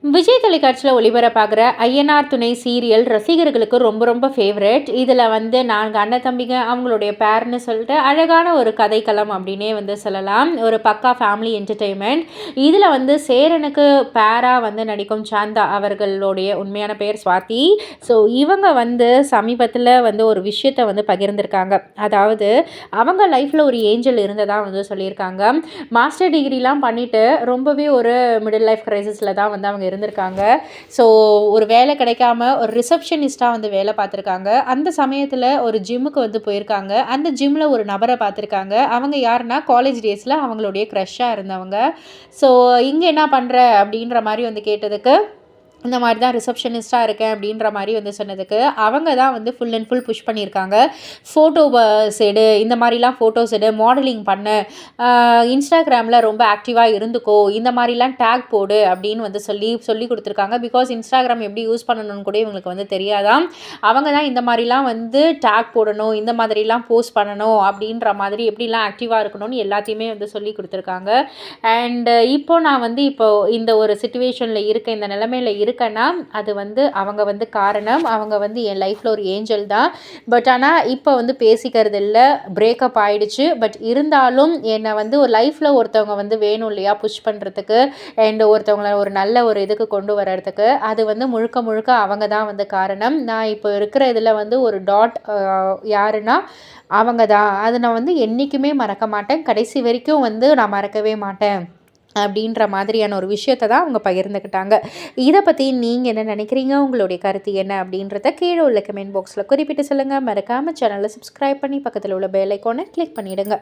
விஜய் தொலைக்காட்சியில் ஒளிபரப்பாகிற ஐயனார் துணை சீரியல் ரசிகர்களுக்கு ரொம்ப ரொம்ப ஃபேவரட். இதில் வந்து 4 அண்ணன் தம்பிங்க அவங்களுடைய பேர்னு சொல்லிட்டு அழகான ஒரு கதைக்களம் அப்படின்னே வந்து சொல்லலாம். ஒரு பக்கா ஃபேமிலி என்டர்டெயின்மெண்ட். இதில் வந்து சேரனுக்கு பேராக வந்து நடிக்கும் சாந்தா அவர்களுடைய உண்மையான பேர் ஸ்வாதி. ஸோ இவங்க வந்து சமீபத்தில் வந்து ஒரு விஷயத்தை வந்து பகிர்ந்திருக்காங்க. அதாவது அவங்க லைஃப்பில் ஒரு ஏஞ்சல் இருந்ததாக வந்து சொல்லியிருக்காங்க. மாஸ்டர் டிகிரிலாம் பண்ணிவிட்டு ரொம்பவே ஒரு மிடில் லைஃப் கிரைசிஸில் தான் வந்து அவங்க இருந்திருக்காங்க. ஸோ ஒரு வேலை கிடைக்காம ஒரு ரிசப்ஷனிஸ்ட்டாக வந்து வேலை பார்த்துருக்காங்க. அந்த சமயத்தில் ஒரு ஜிம்முக்கு வந்து போயிருக்காங்க. அந்த ஜிம்மில் ஒரு நபரை பார்த்துருக்காங்க. அவங்க யாருன்னா காலேஜ் டேஸில் அவங்களுடைய க்ரஷ்ஷாக இருந்தவங்க. ஸோ இங்கே என்ன பண்ணுற அப்படின்ற மாதிரி வந்து கேட்டதுக்கு, இந்த மாதிரி தான் ரிசப்ஷனிஸ்ட்டாக இருக்கேன் அப்படின்ற மாதிரி வந்து சொன்னதுக்கு, அவங்க தான் வந்து ஃபுல் அண்ட் ஃபுல் புஷ் பண்ணியிருக்காங்க. ஃபோட்டோஸ் எடு, இந்த மாதிரிலாம் ஃபோட்டோஸ் எடு, மாடலிங் பண்ணு, இன்ஸ்டாகிராமில் ரொம்ப ஆக்டிவாக இருந்துக்கோ, இந்த மாதிரிலாம் டேக் போடு அப்படின்னு வந்து சொல்லி கொடுத்துருக்காங்க. பிகாஸ் இன்ஸ்டாகிராம் எப்படி யூஸ் பண்ணணும்னு கூட இவங்களுக்கு வந்து தெரியாதாம். அவங்க தான் இந்த மாதிரிலாம் வந்து டேக் போடணும், இந்த மாதிரிலாம் போஸ்ட் பண்ணணும் அப்படின்ற மாதிரி எப்படிலாம் ஆக்டிவாக இருக்கணும்னு எல்லாத்தையுமே வந்து சொல்லி கொடுத்துருக்காங்க. அண்டு நான் வந்து இந்த ஒரு சிச்சுவேஷனில் இருக்கேன், இந்த நிலைமையில் இருக்கேன்னா அது வந்து அவங்க வந்து காரணம். அவங்க வந்து என் லைஃப்பில் ஒரு ஏஞ்சல் தான். பட் ஆனால் இப்போ வந்து பேசிக்கிறது இல்லை, பிரேக்கப் ஆகிடுச்சு. பட் இருந்தாலும் என்னை வந்து ஒரு லைஃப்பில் ஒருத்தவங்க வந்து வேணும் இல்லையா, புஷ் பண்ணுறதுக்கு அண்ட் ஒருத்தவங்கள ஒரு நல்ல ஒரு இதுக்கு கொண்டு வர்றதுக்கு, அது வந்து முழுக்க முழுக்க அவங்க தான் வந்து காரணம். நான் இப்போ இருக்கிற இதில் வந்து ஒரு டாட் யாருன்னா அவங்க தான். அது நான் வந்து என்றைக்குமே மறக்க மாட்டேன். கடைசி வரைக்கும் வந்து நான் மறக்கவே மாட்டேன் அப்படின்ற மாதிரியான ஒரு விஷயத்தை தான் அவங்க பகிர்ந்துக்கிட்டாங்க. இதை பற்றி நீங்கள் என்ன நினைக்கிறீங்க? உங்களுடைய கருத்து என்ன அப்படின்றத கீழே உள்ள கமெண்ட் பாக்ஸில் குறிப்பிட்டு சொல்லுங்கள். மறக்காமல் சேனலை சப்ஸ்கிரைப் பண்ணி பக்கத்தில் உள்ள பெல் ஐக்கானை கிளிக் பண்ணிவிடுங்க.